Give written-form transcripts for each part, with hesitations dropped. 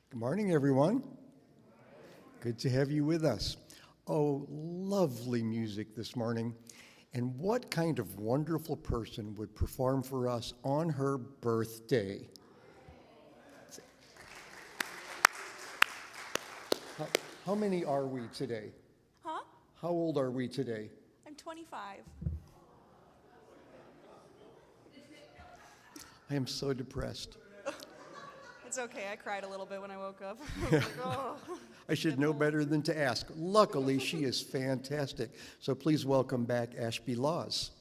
Good morning, everyone. Good to have you with us. Oh, lovely music this morning. And what kind of wonderful person would perform for us on her birthday? How many are we today? Huh? How old are we today? I'm 25. I am so depressed. It's okay. I cried a little bit when I woke up. I was like, oh. I should know better than to ask. Luckily, she is fantastic. So please welcome back Ashby Laws.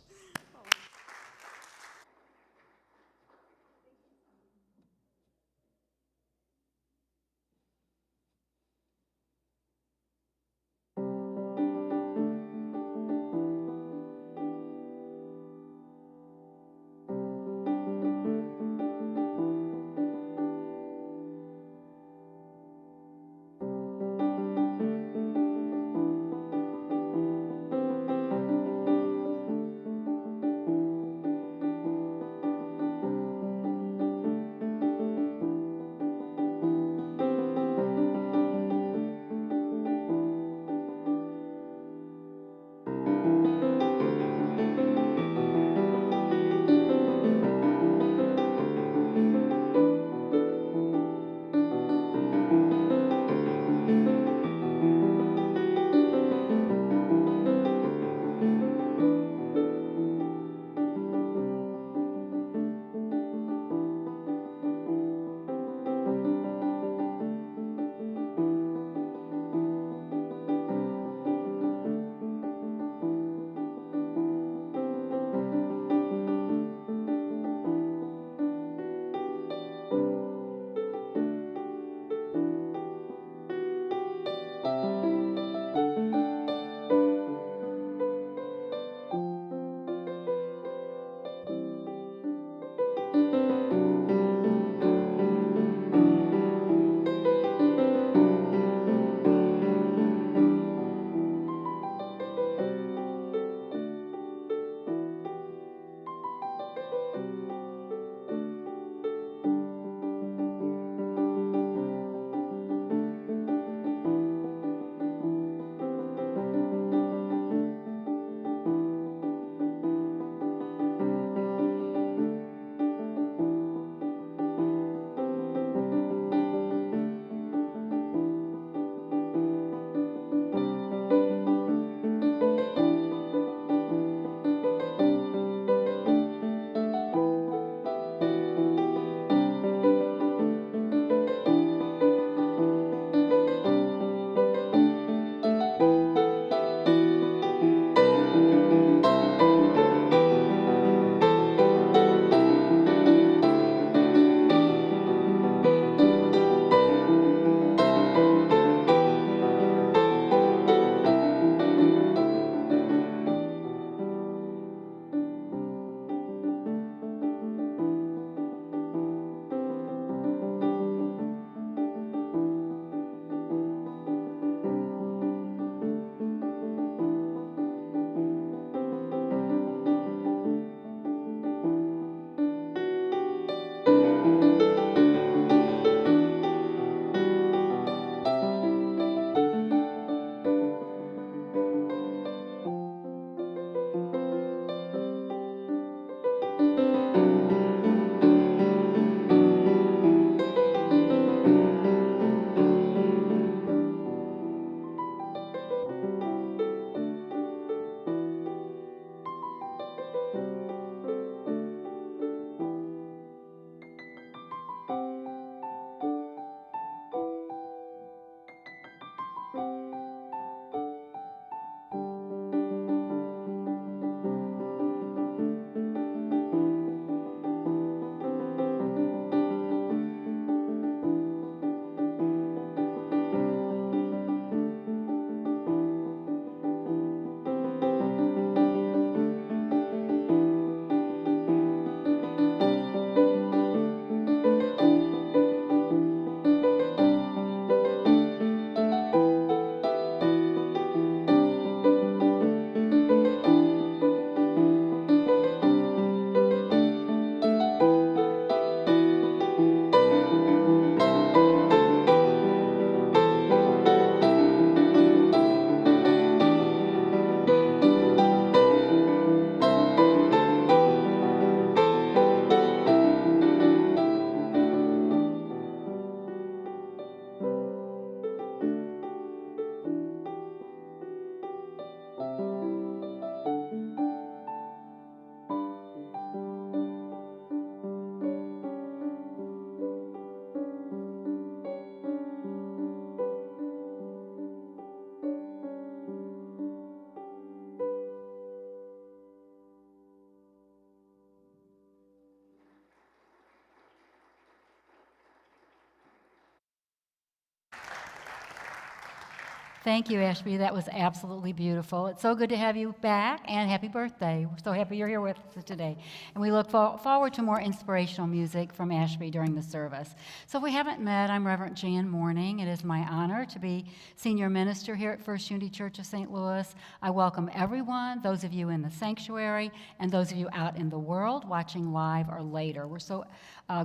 Thank you, Ashby. That was absolutely beautiful. It's so good to have you back, and happy birthday. We're so happy you're here with us today. And we look forward to more inspirational music from Ashby during the service. So if we haven't met, I'm Reverend Jan Mourning. It is my honor to be senior minister here at First Unity Church of St. Louis. I welcome everyone, those of you in the sanctuary, and those of you out in the world watching live or later. We're so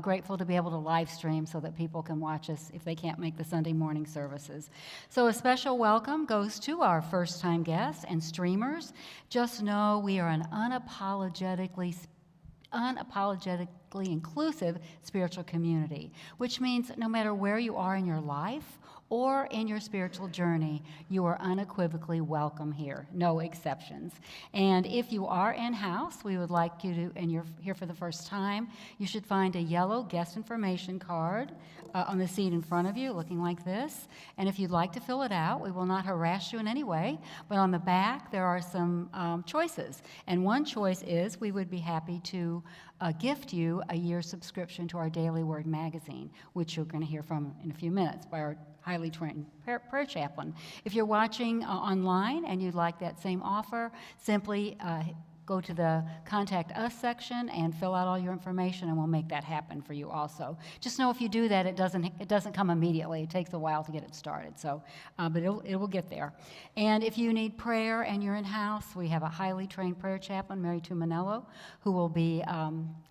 grateful to be able to live stream so that people can watch us if they can't make the Sunday morning services. So a special welcome goes to our first-time guests and streamers. Just know we are an unapologetically inclusive spiritual community, which means no matter where you are in your life or in your spiritual journey, you are unequivocally welcome here, no exceptions. And if you are in-house, we would like you to, and you're here for the first time, you should find a yellow guest information card on the seat in front of you, looking like this. And if you'd like to fill it out, we will not harass you in any way, but on the back there are some choices. And one choice is we would be happy to gift you a year's subscription to our Daily Word magazine, which you're going to hear from in a few minutes by our highly trained prayer chaplain. If you're watching online and you'd like that same offer, simply go to the Contact Us section and fill out all your information, and we'll make that happen for you also. Just know if you do that, it doesn't come immediately. It takes a while to get it started, so, but it will get there. And if you need prayer and you're in-house, we have a highly trained prayer chaplain, Mary Tumanello, who will be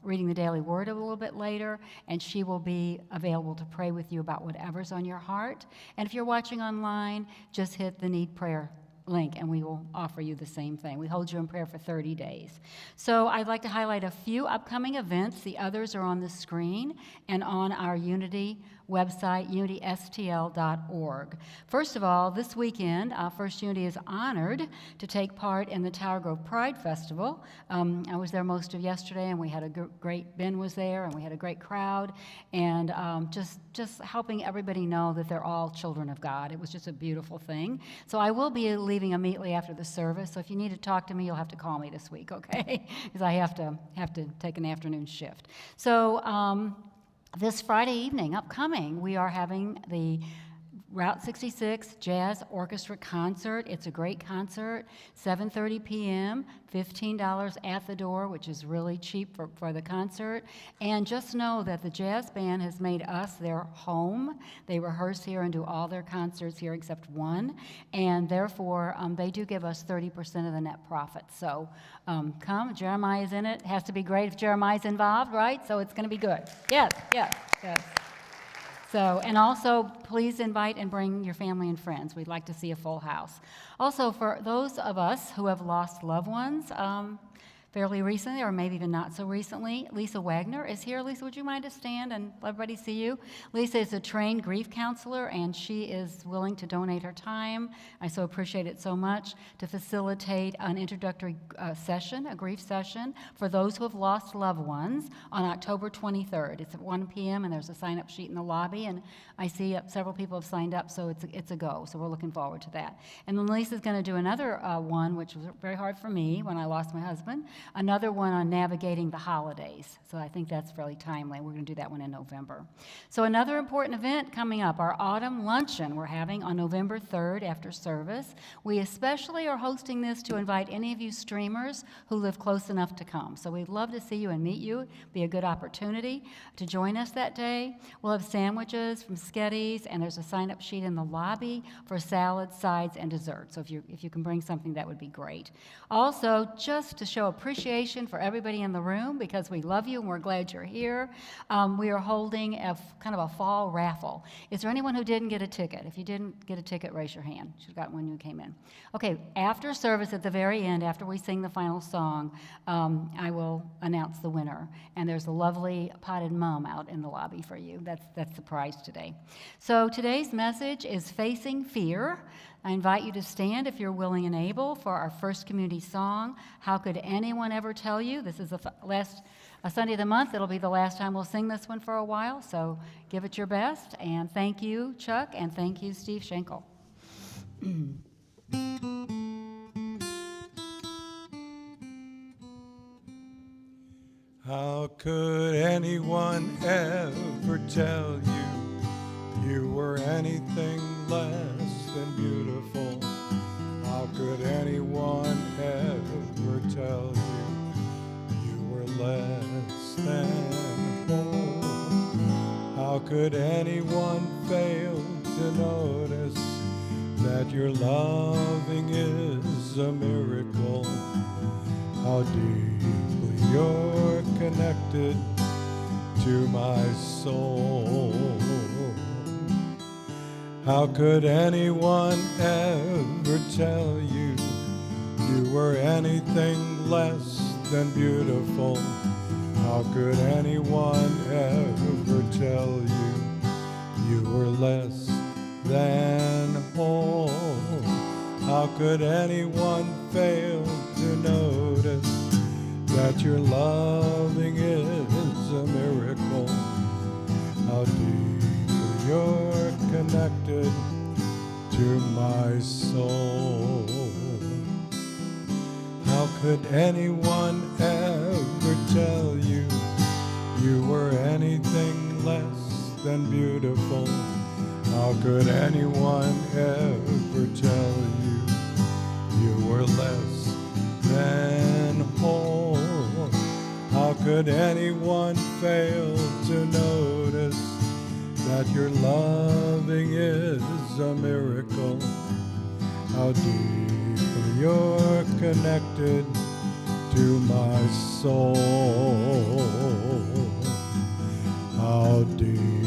reading the Daily Word a little bit later, and she will be available to pray with you about whatever's on your heart. And if you're watching online, just hit the Need Prayer link, and we will offer you the same thing. We hold you in prayer for 30 days. So I'd like to highlight a few upcoming events. The others are on the screen and on our Unity website, unitystl.org. First of all, this weekend, First Unity is honored to take part in the Tower Grove Pride Festival. I was there most of yesterday, and we had a great, Ben was there, and we had a great crowd, and just helping everybody know that they're all children of God. It was just a beautiful thing. So I will be leaving immediately after the service, so if you need to talk to me, you'll have to call me this week, okay? Because I have to take an afternoon shift. So this Friday evening, upcoming, we are having the Route 66 Jazz Orchestra Concert. It's a great concert, 7:30 p.m., $15 at the door, which is really cheap for the concert. And just know that the jazz band has made us their home. They rehearse here and do all their concerts here except one, and therefore they do give us 30% of the net profit. So come, Jeremiah's in it. It has to be great if Jeremiah's involved, right? So it's going to be good. Yes. So, and also, please invite and bring your family and friends. We'd like to see a full house. Also, for those of us who have lost loved ones fairly recently, or maybe even not so recently, Lisa Wagner is here. Lisa, would you mind to stand and let everybody see you? Lisa is a trained grief counselor, and she is willing to donate her time. I so appreciate it so much, to facilitate an introductory session, a grief session, for those who have lost loved ones on October 23rd. It's at 1 p.m., and there's a sign-up sheet in the lobby, and I see several people have signed up, so it's a go. So we're looking forward to that. And then Lisa's going to do another one, which was very hard for me when I lost my husband, another one on navigating the holidays. So I think that's fairly timely. We're going to do that one in November. So another important event coming up, our autumn luncheon we're having on November 3rd after service. We especially are hosting this to invite any of you streamers who live close enough to come. So we'd love to see you and meet you. Be a good opportunity to join us that day. We'll have sandwiches from Sketty's, and there's a sign-up sheet in the lobby for salads, sides, and desserts. So if you can bring something, that would be great. Also, just to show appreciation for everybody in the room, because we love you and we're glad you're here, we are holding kind of a fall raffle. Is there anyone who didn't get a ticket? If you didn't get a ticket, raise your hand. You should have got one when you came in. Okay, after service, at the very end, after we sing the final song, I will announce the winner. And there's a lovely potted mum out in the lobby for you. That's the prize today. So today's message is Facing Fear. I invite you to stand if you're willing and able for our first community song, How Could Anyone Ever Tell You? This is a Sunday of the month. It'll be the last time we'll sing this one for a while, so give it your best. And thank you, Chuck, and thank you, Steve Schenkel. How could anyone ever tell you you were anything less than beautiful. How could anyone ever tell you were less than whole? How could anyone fail to notice that your loving is a miracle? How deeply you're connected to my soul. How could anyone ever tell you were anything less than beautiful? How could anyone ever tell you were less than whole? How could anyone fail to notice that your loving is a miracle? How deeply you're connected to my soul. How could anyone ever tell you were anything less than beautiful? How could anyone ever tell you were less than whole? How could anyone fail to notice that your loving is a miracle? How deeply you're connected to my soul. How deeply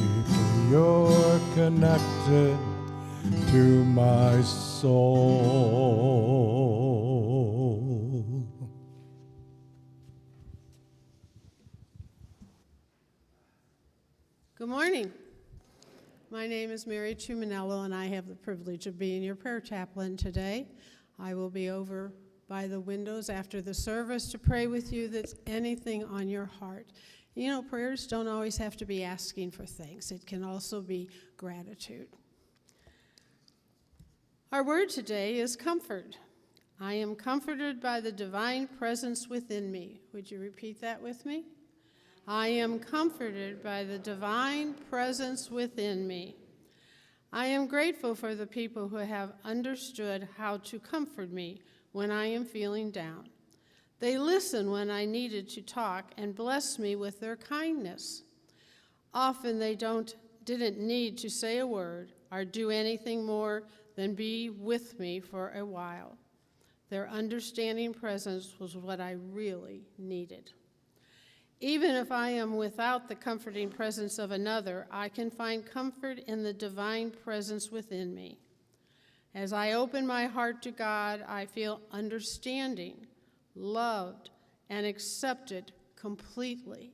you're connected to my soul. Good morning. My name is Mary Chumanello, and I have the privilege of being your prayer chaplain today. I will be over by the windows after the service to pray with you that's anything on your heart. You know, prayers don't always have to be asking for things. It can also be gratitude. Our word today is comfort. I am comforted by the divine presence within me. Would you repeat that with me? I am comforted by the divine presence within me. I am grateful for the people who have understood how to comfort me when I am feeling down. They listened when I needed to talk and blessed me with their kindness. Often they didn't need to say a word or do anything more than be with me for a while. Their understanding presence was what I really needed. Even if I am without the comforting presence of another, I can find comfort in the divine presence within me. As I open my heart to God, I feel understanding, loved, and accepted completely.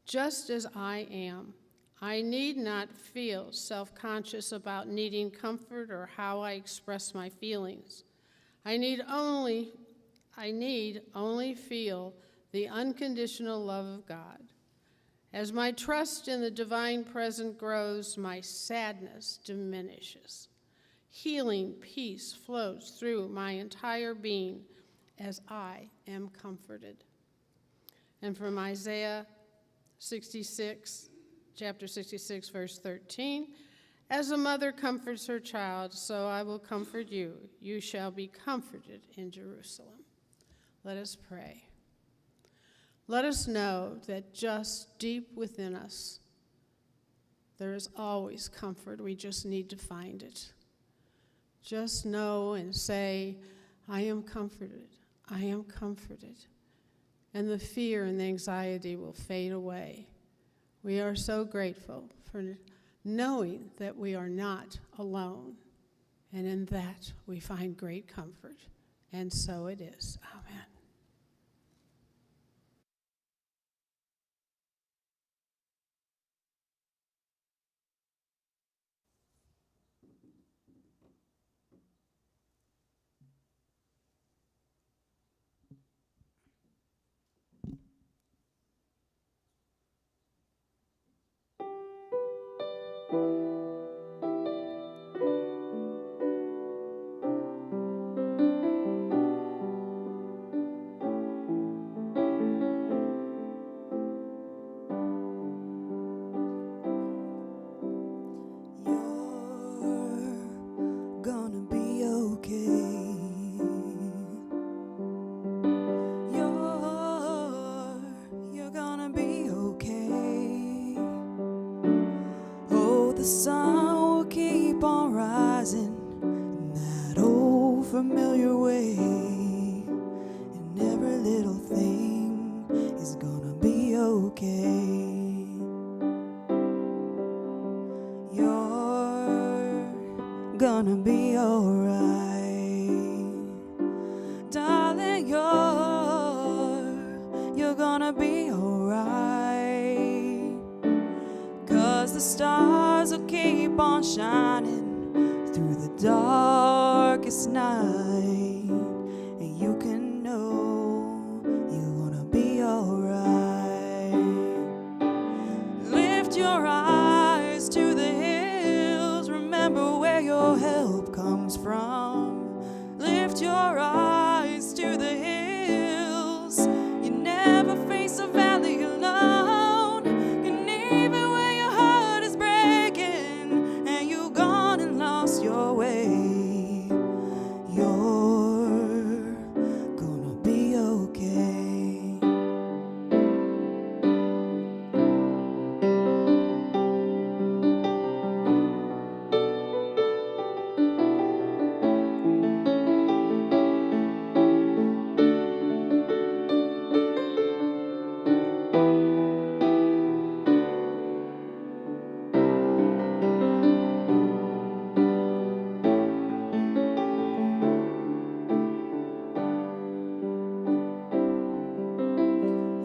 Just as I am, I need not feel self-conscious about needing comfort or how I express my feelings. I need only feel the unconditional love of God. As my trust in the divine presence grows, my sadness diminishes. Healing peace flows through my entire being as I am comforted. And from Isaiah 66, chapter 66, verse 13, as a mother comforts her child, so I will comfort you. You shall be comforted in Jerusalem. Let us pray. Let us know that just deep within us, there is always comfort. We just need to find it. Just know and say, I am comforted. I am comforted. And the fear and the anxiety will fade away. We are so grateful for knowing that we are not alone. And in that, we find great comfort. And so it is. Amen. familiar way, and every little thing is gonna be okay. You're gonna be alright, darling. You're gonna be alright, 'cause the stars will keep on shining through the darkest night, and you can know you're gonna be alright. Lift your eyes to the hills, remember where your help comes from. Lift your eyes to the hills, you never face a valley alone. And even when your heart is breaking and you've gone and lost your way, you're gonna be okay.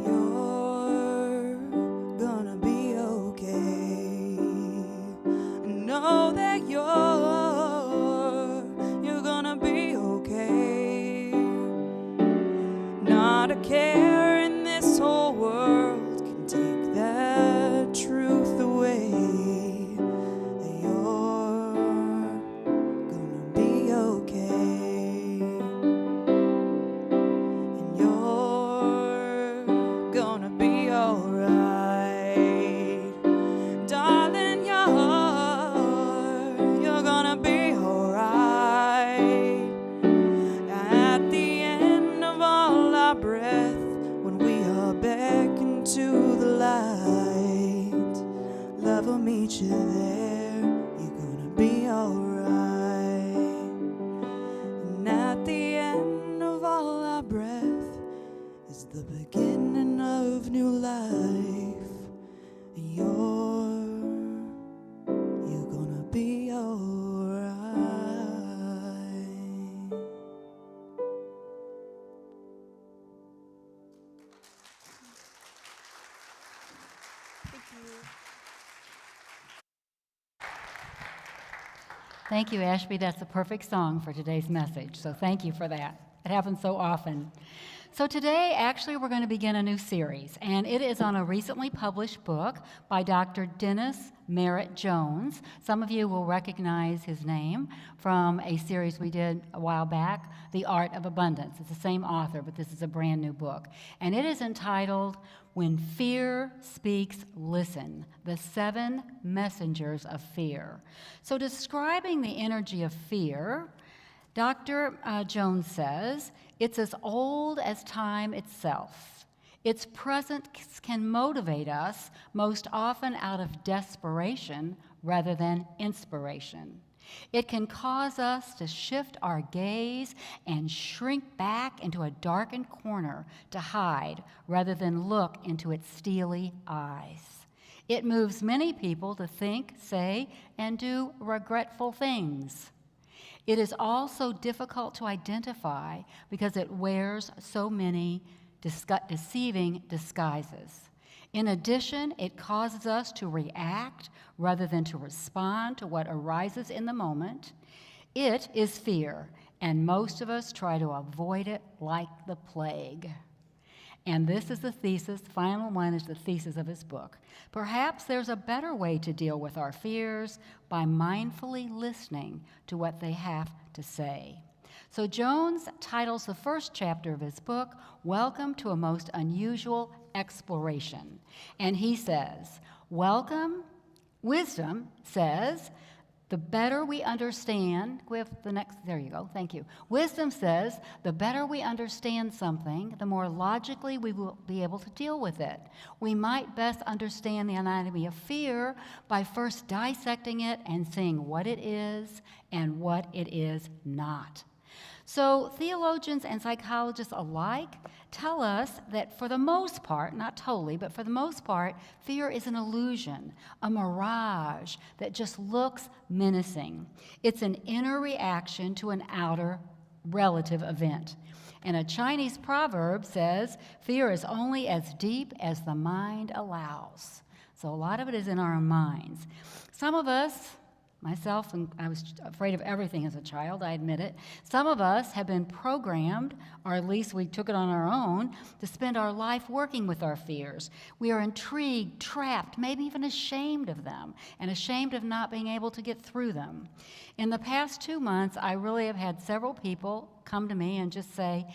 You're gonna be okay. Know that you're gonna be okay. Not a care in this whole world can take that truth away. You're gonna be okay. And you're gonna be alright, darling. You're gonna be alright. At the end of all our breath, when we are beckoned to the light, love will meet you there. You're gonna be alright. And at the end of all our breath is the beginning of new life. And you're gonna be alright. Thank you, Ashby. That's the perfect song for today's message, so thank you for that. It happens so often. So today, actually, we're going to begin a new series, and it is on a recently published book by Dr. Dennis Merritt Jones. Some of you will recognize his name from a series we did a while back, The Art of Abundance. It's the same author, but this is a brand new book. And it is entitled, When Fear Speaks, Listen, the 7 Messengers of Fear. So describing the energy of fear, Dr. Jones says, it's as old as time itself. Its presence can motivate us most often out of desperation rather than inspiration. It can cause us to shift our gaze and shrink back into a darkened corner to hide rather than look into its steely eyes. It moves many people to think, say, and do regretful things. It is also difficult to identify because it wears so many deceiving disguises. In addition, it causes us to react rather than to respond to what arises in the moment. It is fear, and most of us try to avoid it like the plague. And this is the thesis, final one is the thesis of his book. Perhaps there's a better way to deal with our fears by mindfully listening to what they have to say. So Jones titles the first chapter of his book, Welcome to a Most Unusual Exploration. And he says, wisdom says, the better we understand, there you go, thank you. Wisdom says, the better we understand something, the more logically we will be able to deal with it. We might best understand the anatomy of fear by first dissecting it and seeing what it is and what it is not. So theologians and psychologists alike tell us that for the most part, not totally, but for the most part, fear is an illusion, a mirage that just looks menacing. It's an inner reaction to an outer relative event. And a Chinese proverb says, fear is only as deep as the mind allows. So a lot of it is in our minds. Some of us, myself, and I was afraid of everything as a child, I admit it. Some of us have been programmed, or at least we took it on our own, to spend our life working with our fears. We are intrigued, trapped, maybe even ashamed of them, and ashamed of not being able to get through them. In the past 2 months, I really have had several people come to me and just say,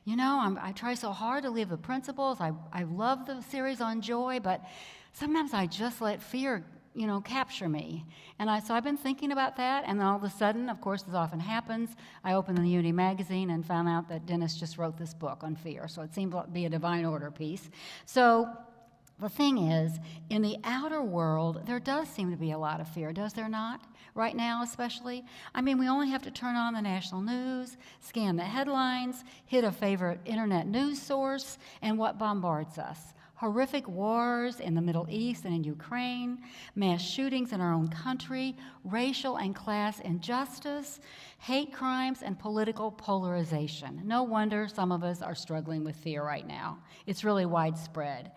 you know, I try so hard to live the principles. I love the series on joy, but sometimes I just let fear capture me. And so I've been thinking about that, and then all of a sudden, of course, as often happens, I opened the Unity magazine and found out that Dennis just wrote this book on fear, so it seemed to be a divine order piece. So the thing is, in the outer world, there does seem to be a lot of fear, does there not? Right now, especially. I mean, we only have to turn on the national news, scan the headlines, hit a favorite internet news source, and what bombards us? Horrific wars in the Middle East and in Ukraine, mass shootings in our own country, racial and class injustice, hate crimes, and political polarization. No wonder some of us are struggling with fear right now. It's really widespread.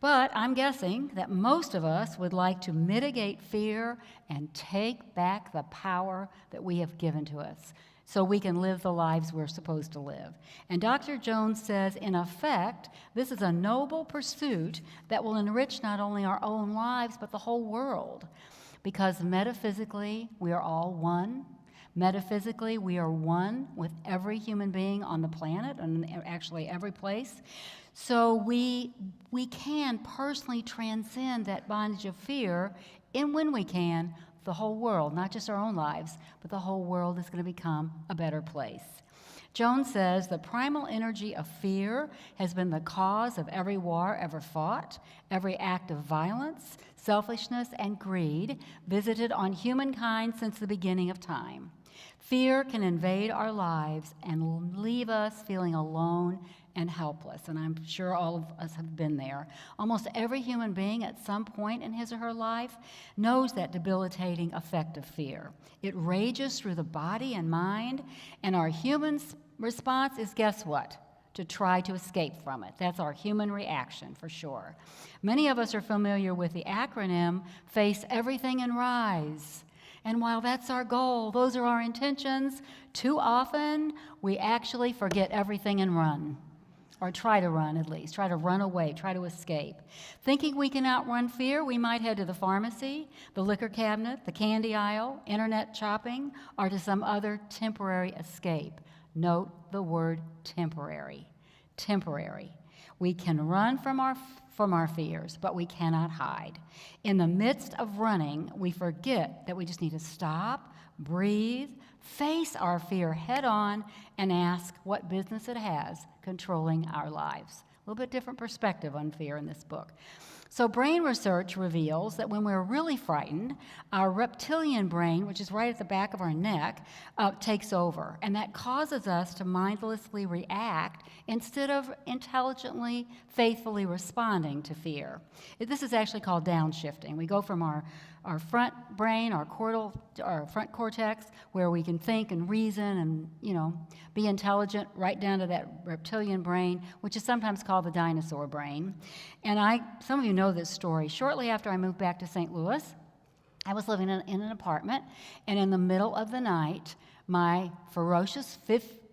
But I'm guessing that most of us would like to mitigate fear and take back the power that we have given to us, so we can live the lives we're supposed to live. And Dr. Jones says, in effect, this is a noble pursuit that will enrich not only our own lives, but the whole world. Because metaphysically, we are all one. Metaphysically, we are one with every human being on the planet, and actually every place. So we can personally transcend that bondage of fear, and when we can, the whole world, not just our own lives, but the whole world is going to become a better place. Jones says the primal energy of fear has been the cause of every war ever fought, every act of violence, selfishness, and greed visited on humankind since the beginning of time. Fear can invade our lives and leave us feeling alone and helpless, and I'm sure all of us have been there. Almost every human being at some point in his or her life knows that debilitating effect of fear. It rages through the body and mind, and our human response is, guess what? To try to escape from it. That's our human reaction, for sure. Many of us are familiar with the acronym FACE EVERYTHING and RISE. And while that's our goal, those are our intentions, too often we actually forget everything and run. Or try to run, at least. Try to run away, try to escape. Thinking we can outrun fear, we might head to the pharmacy, the liquor cabinet, the candy aisle, internet shopping, or to some other temporary escape. Note the word temporary. Temporary. We can run from our fears, but we cannot hide. In the midst of running, we forget that we just need to stop, breathe, face our fear head on, and ask what business it has controlling our lives. A little bit different perspective on fear in this book. So brain research reveals that when we're really frightened, our reptilian brain, which is right at the back of our neck, takes over. And that causes us to mindlessly react instead of intelligently, faithfully responding to fear. This is actually called downshifting. We go from our front brain, our front cortex, where we can think and reason and, be intelligent, right down to that reptilian brain, which is sometimes called the dinosaur brain. And some of you know this story. Shortly after I moved back to St. Louis, I was living in an apartment, and in the middle of the night, my ferocious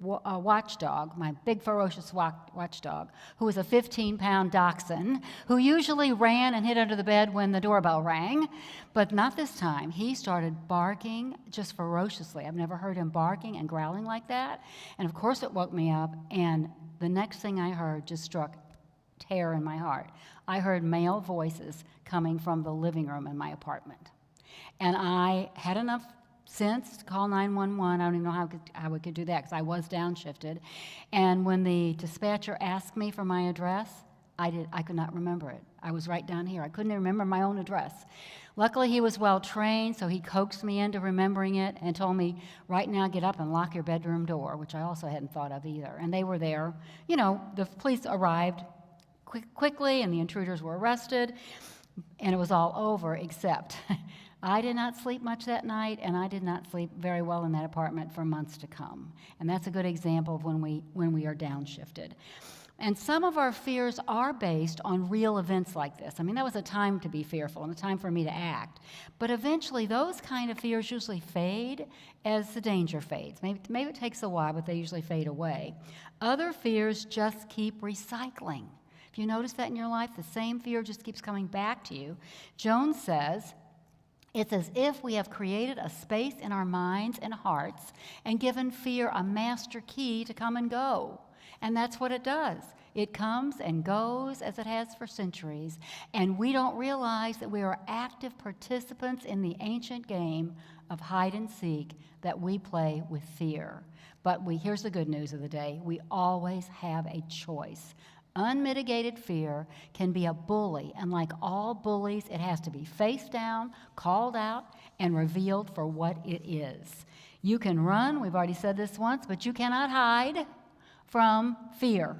watchdog, my big ferocious watchdog, who was a 15-pound dachshund, who usually ran and hid under the bed when the doorbell rang, but not this time. He started barking just ferociously. I've never heard him barking and growling like that, and of course it woke me up, and the next thing I heard just struck terror in my heart. I heard male voices coming from the living room in my apartment. And I had enough sense to call 911. I don't even know how we could do that because I was downshifted. And when the dispatcher asked me for my address, I could not remember it. I was right down here. I couldn't even remember my own address. Luckily, he was well trained, so he coaxed me into remembering it and told me, right now, get up and lock your bedroom door, which I also hadn't thought of either. And they were there. You know, the police arrived quickly, and the intruders were arrested, and it was all over, except I did not sleep much that night, and I did not sleep very well in that apartment for months to come. And that's a good example of when we are downshifted. And some of our fears are based on real events like this. I mean, that was a time to be fearful and a time for me to act. But eventually, those kind of fears usually fade as the danger fades. Maybe it takes a while, but they usually fade away. Other fears just keep recycling. If you notice that in your life, the same fear just keeps coming back to you. Jones says, it's as if we have created a space in our minds and hearts and given fear a master key to come and go. And that's what it does. It comes and goes as it has for centuries, and we don't realize that we are active participants in the ancient game of hide and seek that we play with fear. But here's the good news of the day. We always have a choice. Unmitigated fear can be a bully, and like all bullies, it has to be faced down, called out, and revealed for what it is. You can run, we've already said this once, but you cannot hide from fear.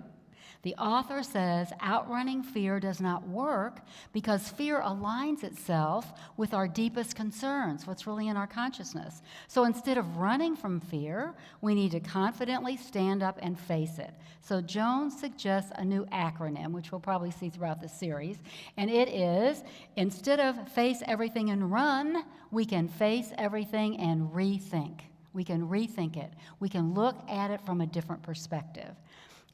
The author says outrunning fear does not work because fear aligns itself with our deepest concerns, what's really in our consciousness. So instead of running from fear, we need to confidently stand up and face it. So Jones suggests a new acronym, which we'll probably see throughout the series, and it is, instead of face everything and run, we can face everything and rethink. We can rethink it. We can look at it from a different perspective.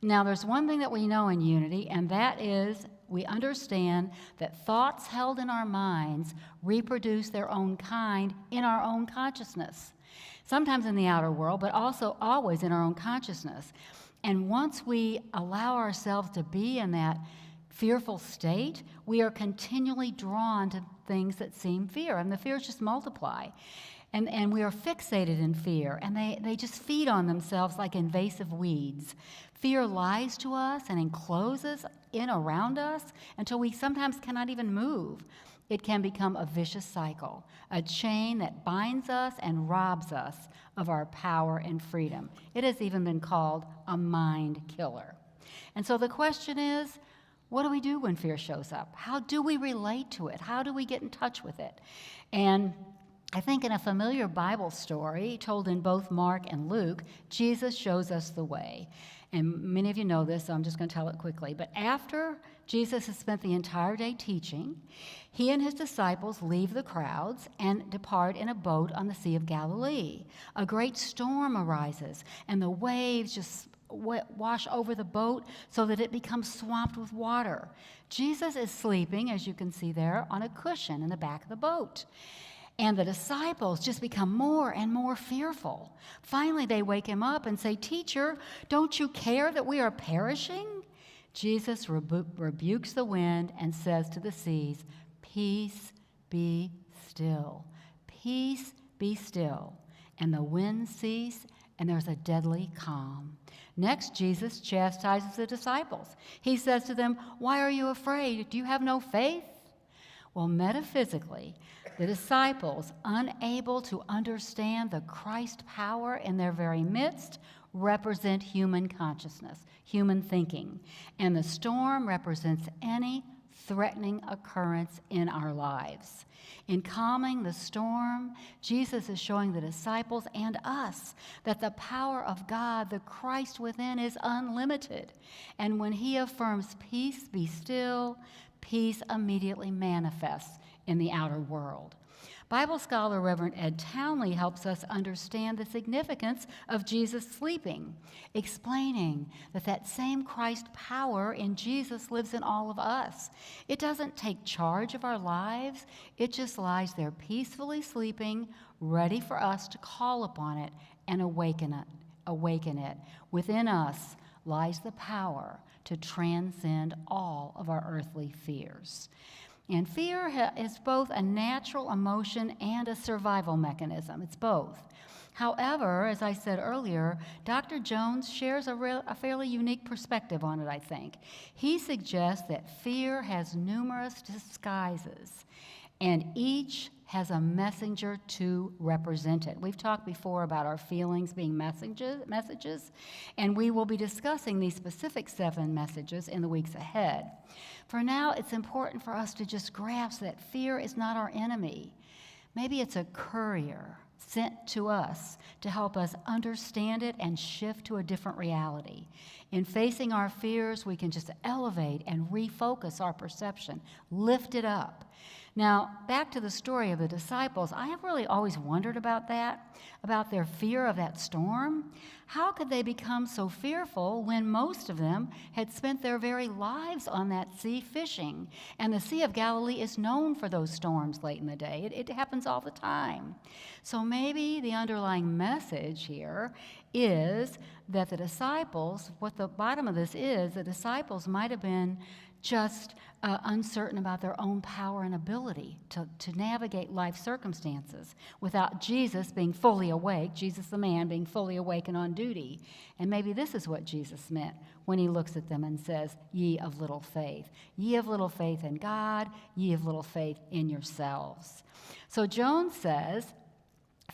Now, there's one thing that we know in unity, and that is we understand that thoughts held in our minds reproduce their own kind in our own consciousness. Sometimes in the outer world, but also always in our own consciousness. And once we allow ourselves to be in that fearful state, we are continually drawn to things that seem fear, and the fears just multiply. And we are fixated in fear, and they just feed on themselves like invasive weeds. Fear lies to us and encloses in around us until we sometimes cannot even move. It can become a vicious cycle, a chain that binds us and robs us of our power and freedom. It has even been called a mind killer. And so the question is, what do we do when fear shows up? How do we relate to it? How do we get in touch with it? And I think in a familiar Bible story told in both Mark and Luke, Jesus shows us the way. And many of you know this, so I'm just going to tell it quickly. But after Jesus has spent the entire day teaching, he and his disciples leave the crowds and depart in a boat on the Sea of Galilee. A great storm arises, and the waves just wash over the boat so that it becomes swamped with water. Jesus is sleeping, as you can see there, on a cushion in the back of the boat. And the disciples just become more and more fearful. Finally, they wake him up and say, "Teacher, don't you care that we are perishing?" Jesus rebukes the wind and says to the seas, "Peace, be still. Peace, be still." And the winds cease, and there's a deadly calm. Next, Jesus chastises the disciples. He says to them, "Why are you afraid? Do you have no faith?" Well, metaphysically, the disciples, unable to understand the Christ power in their very midst, represent human consciousness, human thinking. And the storm represents any threatening occurrence in our lives. In calming the storm, Jesus is showing the disciples and us that the power of God, the Christ within, is unlimited. And when he affirms, "Peace, be still," peace immediately manifests in the outer world. Bible scholar Reverend Ed Townley helps us understand the significance of Jesus sleeping, explaining that that same Christ power in Jesus lives in all of us. It doesn't take charge of our lives. It just lies there peacefully sleeping, ready for us to call upon it and awaken it. Within us lies the power to transcend all of our earthly fears. And fear is both a natural emotion and a survival mechanism. It's both. However, as I said earlier, Dr. Jones shares a fairly unique perspective on it, I think. He suggests that fear has numerous disguises, and each has a messenger to represent it. We've talked before about our feelings being messages, and we will be discussing these specific 7 messages in the weeks ahead. For now, it's important for us to just grasp that fear is not our enemy. Maybe it's a courier sent to us to help us understand it and shift to a different reality. In facing our fears, we can just elevate and refocus our perception, lift it up. Now, back to the story of the disciples, I have really always wondered about that, about their fear of that storm. How could they become so fearful when most of them had spent their very lives on that sea fishing? And the Sea of Galilee is known for those storms late in the day. It happens all the time. So maybe the underlying message here is that the disciples, what the bottom of this is, the disciples might have been just uncertain about their own power and ability to navigate life circumstances without Jesus being fully awake, Jesus the man being fully awake and on duty. And maybe this is what Jesus meant when he looks at them and says, ye of little faith. Ye of little faith in God, ye of little faith in yourselves. So Jones says,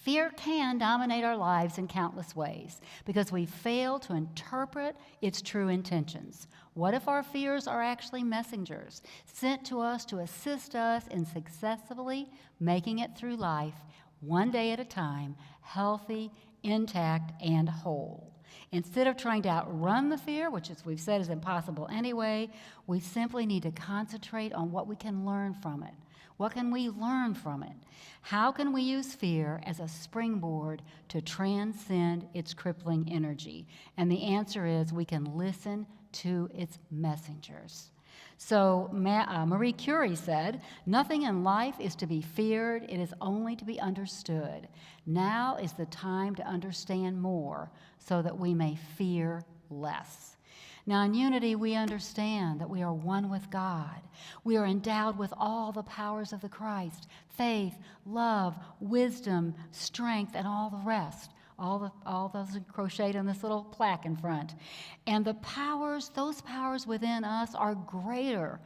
fear can dominate our lives in countless ways because we fail to interpret its true intentions. What if our fears are actually messengers sent to us to assist us in successfully making it through life, one day at a time, healthy, intact, and whole? Instead of trying to outrun the fear, which, as we've said, is impossible anyway, we simply need to concentrate on what we can learn from it. What can we learn from it? How can we use fear as a springboard to transcend its crippling energy? And the answer is we can listen to its messengers. So Marie Curie said, nothing in life is to be feared, it is only to be understood. Now is the time to understand more so that we may fear less. Now, in unity, we understand that we are one with God. We are endowed with all the powers of the Christ, faith, love, wisdom, strength, and all the rest. All those crocheted on this little plaque in front. And the powers, those powers within us are greater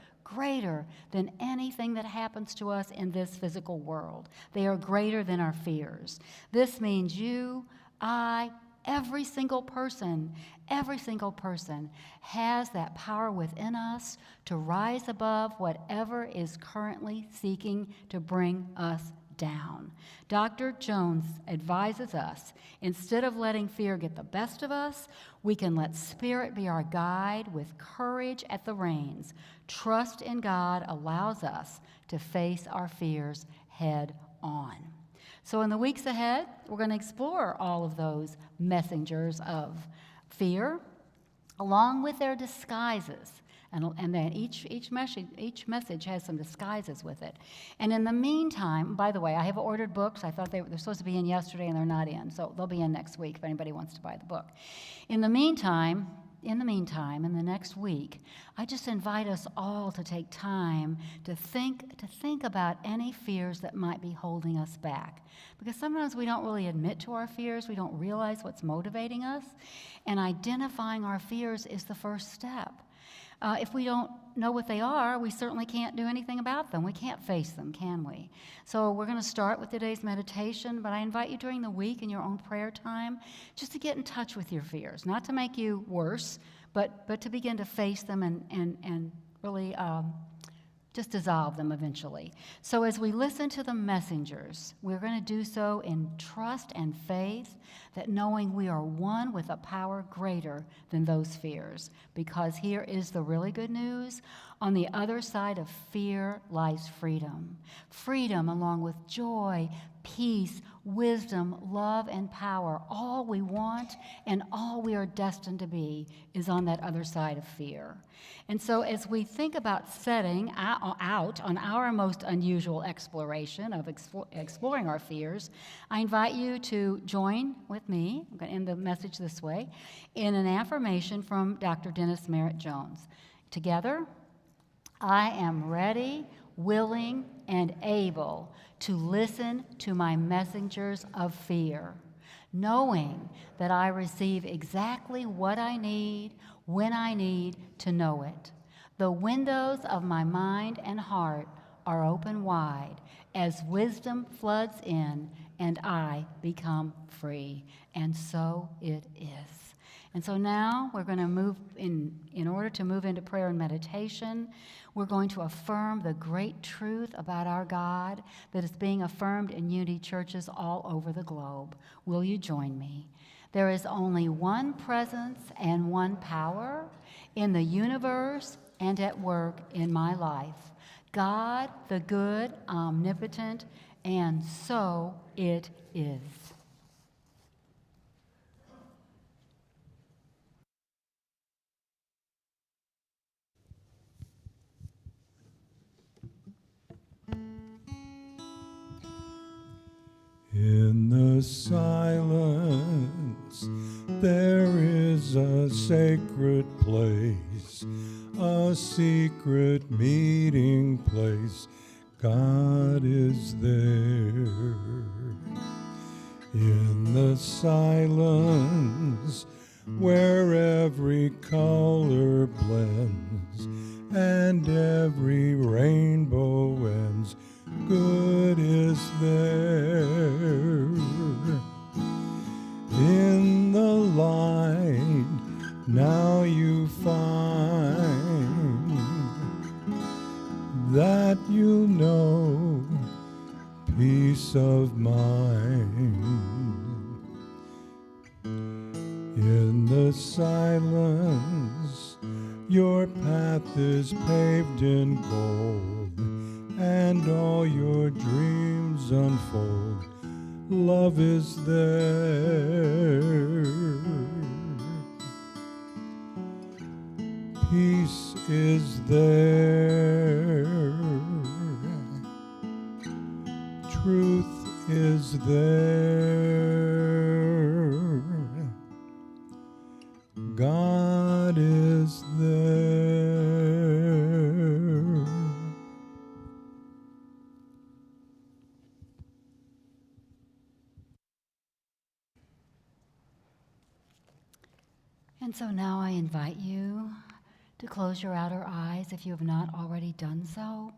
than anything that happens to us in this physical world. They are greater than our fears. This means you, I, every single person has that power within us to rise above whatever is currently seeking to bring us down. Dr. Jones advises us, instead of letting fear get the best of us, we can let Spirit be our guide with courage at the reins. Trust in God allows us to face our fears head on. So in the weeks ahead, we're going to explore all of those messengers of fear, along with their disguises. And then each message has some disguises with it. And in the meantime, by the way, I have ordered books. I thought they're supposed to be in yesterday, and they're not in. So they'll be in next week if anybody wants to buy the book. In the meantime, in the next week, I just invite us all to take time to think about any fears that might be holding us back. Because sometimes we don't really admit to our fears, we don't realize what's motivating us, and identifying our fears is the first step. If we don't know what they are, we certainly can't do anything about them. We can't face them, can we? So we're going to start with today's meditation, but I invite you during the week in your own prayer time just to get in touch with your fears, not to make you worse, but to begin to face them and really just dissolve them eventually. So as we listen to the messengers, we're going to do so in trust and faith that knowing we are one with a power greater than those fears. Because here is the really good news. On the other side of fear lies freedom. Freedom along with joy, peace, wisdom, love, and power. All we want and all we are destined to be is on that other side of fear. And so as we think about setting out on our most unusual exploration of exploring our fears, I invite you to join with me, I'm going to end the message this way, in an affirmation from Dr. Dennis Merritt Jones. Together, I am ready, willing, and able to listen to my messengers of fear. knowing that I receive exactly what I need when I need to know it. The windows of my mind and heart are open wide as wisdom floods in and I become free. And so it is. And so now we're going to move in order to move into prayer and meditation, we're going to affirm the great truth about our God that is being affirmed in Unity churches all over the globe. Will you join me? There is only one presence and one power in the universe and at work in my life. God, the good, omnipotent, and so it is. In the silence, there is a sacred place, a secret meeting place. God is there. In the silence, where every color blends and every rainbow ends, good is there. In the light, now you find that you know peace of mind. In the silence, your path is paved in gold, and all your dreams unfold. Love is there. Peace is there. Truth is there. God is there. And so now I invite you to close your outer eyes if you have not already done so.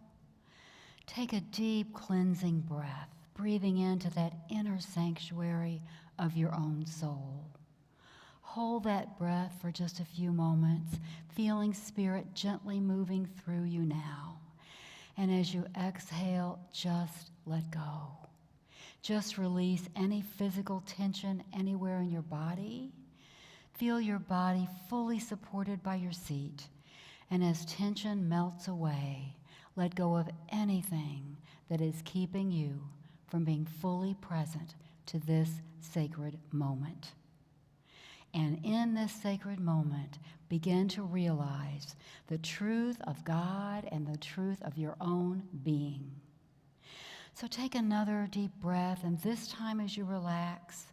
Take a deep cleansing breath, breathing into that inner sanctuary of your own soul. Hold that breath for just a few moments, feeling Spirit gently moving through you now. And as you exhale, just let go. Just release any physical tension anywhere in your body. Feel your body fully supported by your seat. And as tension melts away, let go of anything that is keeping you from being fully present to this sacred moment. And in this sacred moment, begin to realize the truth of God and the truth of your own being. So take another deep breath, and this time as you relax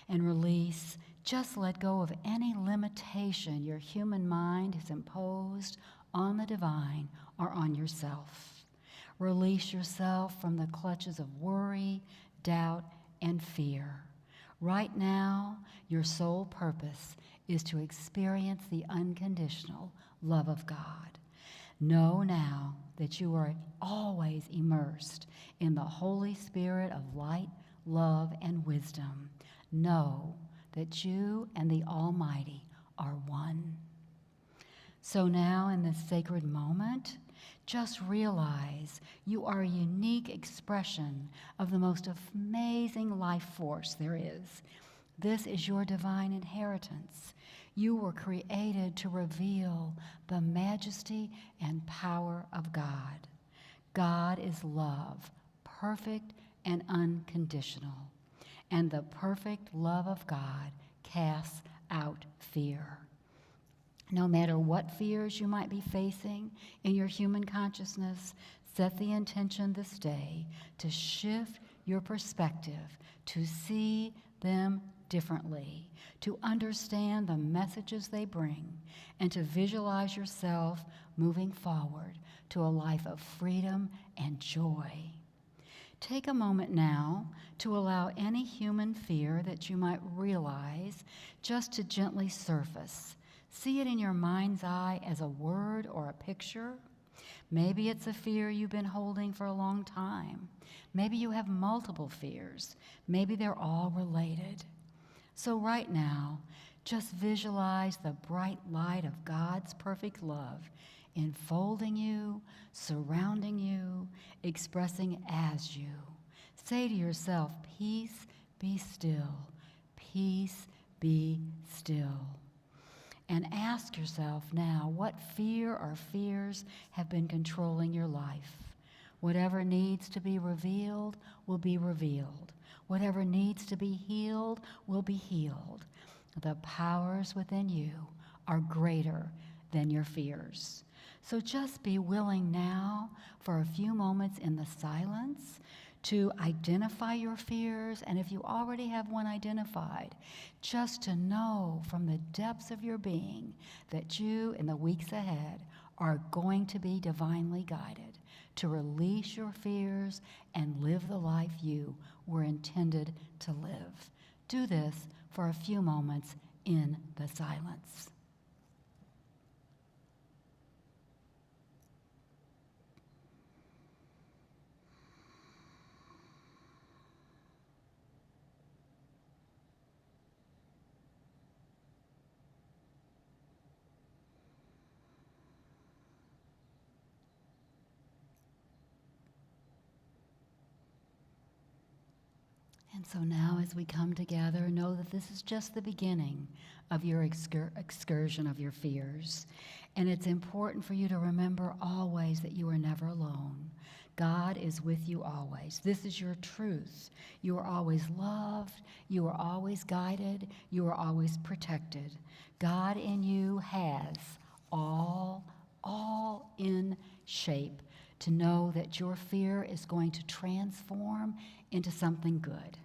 and release, just let go of any limitation your human mind has imposed on the divine or on yourself. Release yourself from the clutches of worry, doubt, and fear. Right now, your sole purpose is to experience the unconditional love of God. Know now that you are always immersed in the Holy Spirit of light, love, and wisdom. Know that you and the Almighty are one. So now in this sacred moment, just realize you are a unique expression of the most amazing life force there is. This is your divine inheritance. You were created to reveal the majesty and power of God. God is love, perfect and unconditional. And the perfect love of God casts out fear. No matter what fears you might be facing in your human consciousness, set the intention this day to shift your perspective, to see them differently, to understand the messages they bring, and to visualize yourself moving forward to a life of freedom and joy. Take a moment now to allow any human fear that you might realize just to gently surface. See it in your mind's eye as a word or a picture. Maybe it's a fear you've been holding for a long time. Maybe you have multiple fears. Maybe they're all related. So right now, just visualize the bright light of God's perfect love enfolding you, surrounding you, expressing as you. Say to yourself, peace, be still. Peace, be still. And ask yourself now, what fear or fears have been controlling your life? Whatever needs to be revealed will be revealed. Whatever needs to be healed will be healed. The powers within you are greater than your fears. So just be willing now for a few moments in the silence to identify your fears, and if you already have one identified, just to know from the depths of your being that you, in the weeks ahead, are going to be divinely guided to release your fears and live the life you were intended to live. Do this for a few moments in the silence. And so now as we come together, know that this is just the beginning of your excursion of your fears. And it's important for you to remember always that you are never alone. God is with you always. This is your truth. You are always loved. You are always guided. You are always protected. God in you has all in shape to know that your fear is going to transform into something good.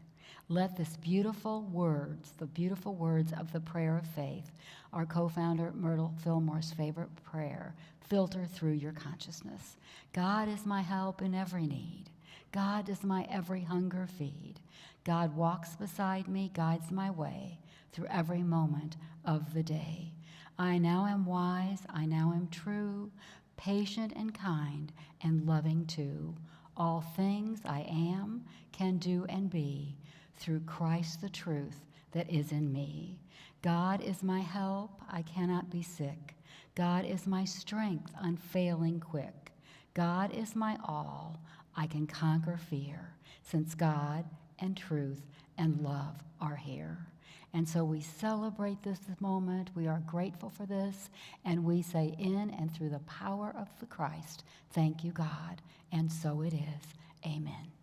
Let this beautiful words, the beautiful words of the prayer of faith, our co-founder Myrtle Fillmore's favorite prayer, filter through your consciousness. God is my help in every need. God does my every hunger feed. God walks beside me, guides my way through every moment of the day. I now am wise, I now am true, patient and kind, and loving too. All things I am, can do, and be through Christ the truth that is in me. God is my help, I cannot be sick. God is my strength, unfailing quick. God is my all, I can conquer fear, since God and truth and love are here. And so we celebrate this moment. We are grateful for this. And we say in and through the power of the Christ, thank you, God. And so it is. Amen.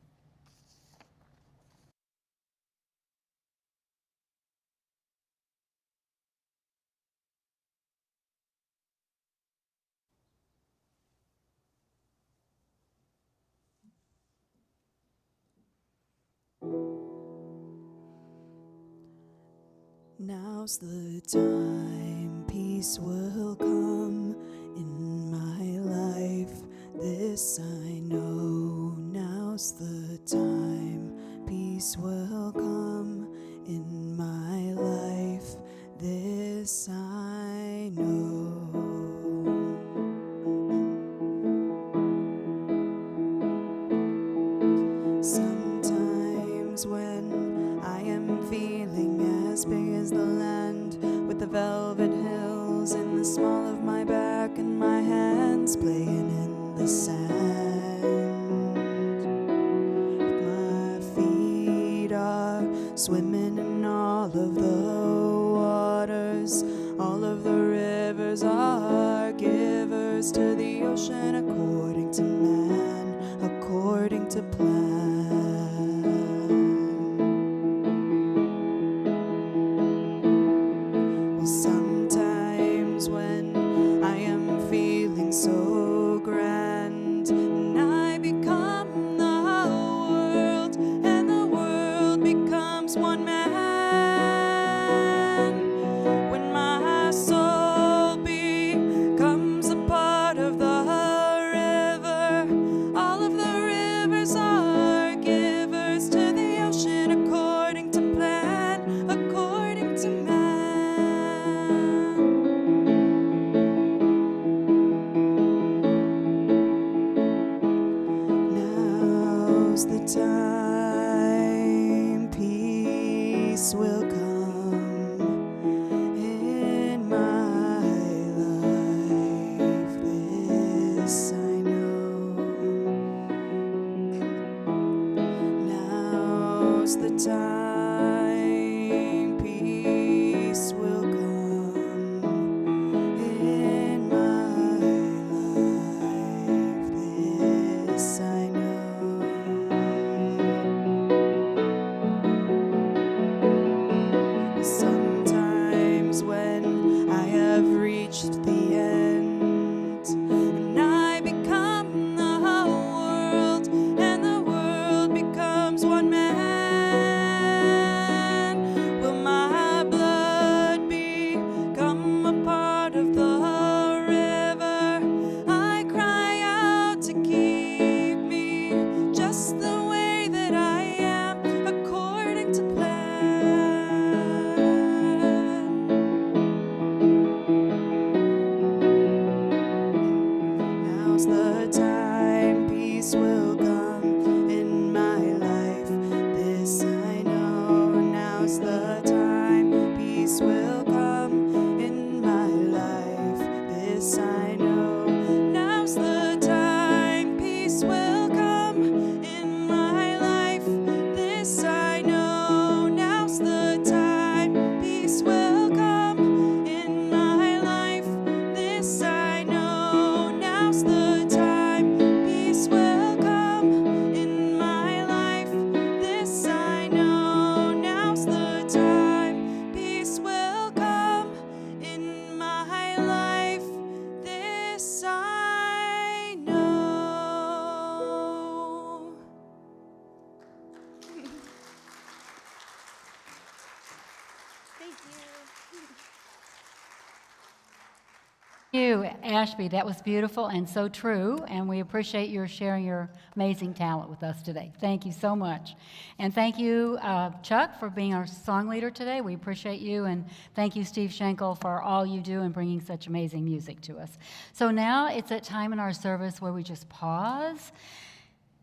Now's the time, peace will come in my life. This I know. Now's the time, peace will come in my life. This I know. Sometimes when I am feeling as big as the land, with the velvet hills in the small of my back and my hands playing in the sand, my feet are swimming in all of the waters. All of the rivers are givers to the ocean, according to man, according to plan. Well, sometimes when I am feeling so grand, and I become the world, and the world becomes one man. When my soul becomes a part of the river, all of the rivers are reached the end, and I become the world, and the world becomes one man. Will my blood become a part of the river? I cry out to keep me just the way that I am, according to plan. Now's the time peace will come in my life. This I know. Now's the time peace will come in my life. This I know. Now's the time peace will come in my life. This I know. Now's the time peace will come in my life. This I know. Now's the time peace will come in my life. This I know. Now's the time peace will come in my life. This I know. Thank you, Ashby. That was beautiful and so true, and we appreciate your sharing your amazing talent with us today. Thank you so much. And thank you, Chuck, for being our song leader today. We appreciate you, and thank you, Steve Schenkel, for all you do and bringing such amazing music to us. So now it's that time in our service where we just pause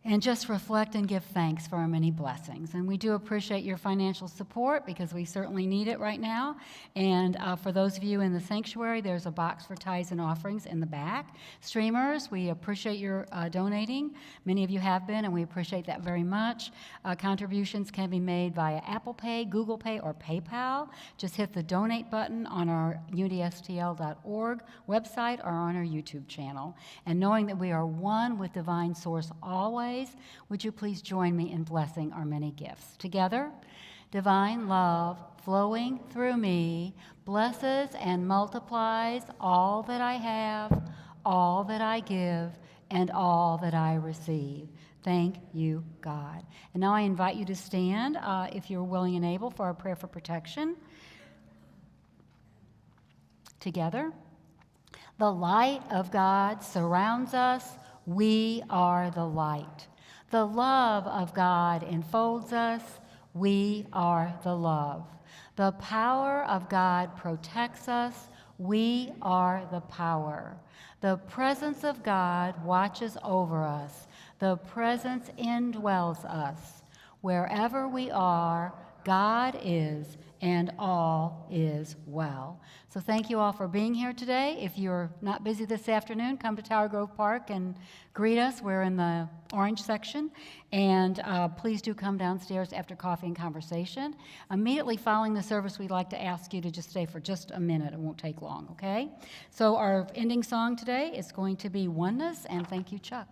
and just reflect and give thanks for our many blessings. And we do appreciate your financial support because we certainly need it right now. And for those of you in the sanctuary, there's a box for tithes and offerings in the back. Streamers, we appreciate your donating. Many of you have been, and we appreciate that very much. Contributions can be made via Apple Pay, Google Pay, or PayPal. Just hit the donate button on our unitystl.org website or on our YouTube channel. And knowing that we are one with divine source always, would you please join me in blessing our many gifts? Together, divine love flowing through me blesses and multiplies all that I have, all that I give, and all that I receive. Thank you, God. And now I invite you to stand if you're willing and able for our prayer for protection. Together, the light of God surrounds us. We are the light. The love of God enfolds us. We are the love. The power of God protects us. We are the power. The presence of God watches over us. The presence indwells us. Wherever we are, God is, and all is well. So thank you all for being here today. If you're not busy this afternoon, come to Tower Grove Park and greet us. We're in the orange section. And please do come downstairs after coffee and conversation. Immediately following the service, we'd like to ask you to just stay for just a minute. It won't take long, okay? So our ending song today is going to be Oneness, and thank you, Chuck.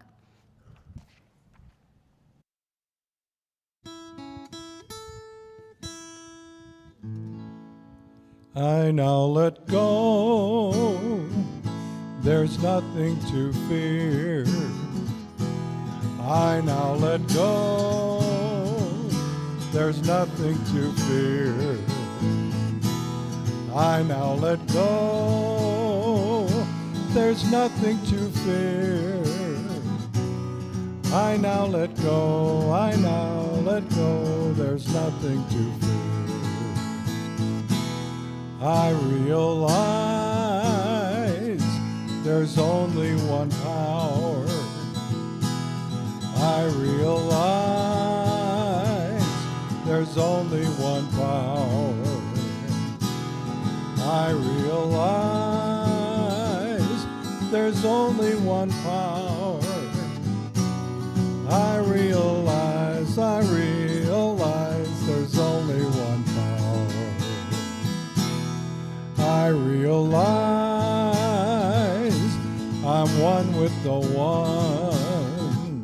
I now let go, there's nothing to fear. I now let go, there's nothing to fear. I now let go, there's nothing to fear. I now let go, I now let go, there's nothing to fear. I realize there's only one power. I realize there's only one power. I realize there's only one power. I realize there's only one power. I realize I'm one with the one.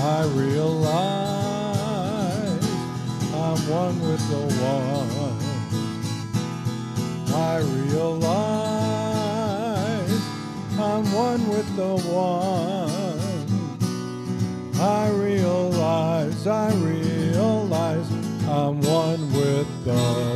I realize I'm one with the one. I realize one with the one. I realize I'm one with the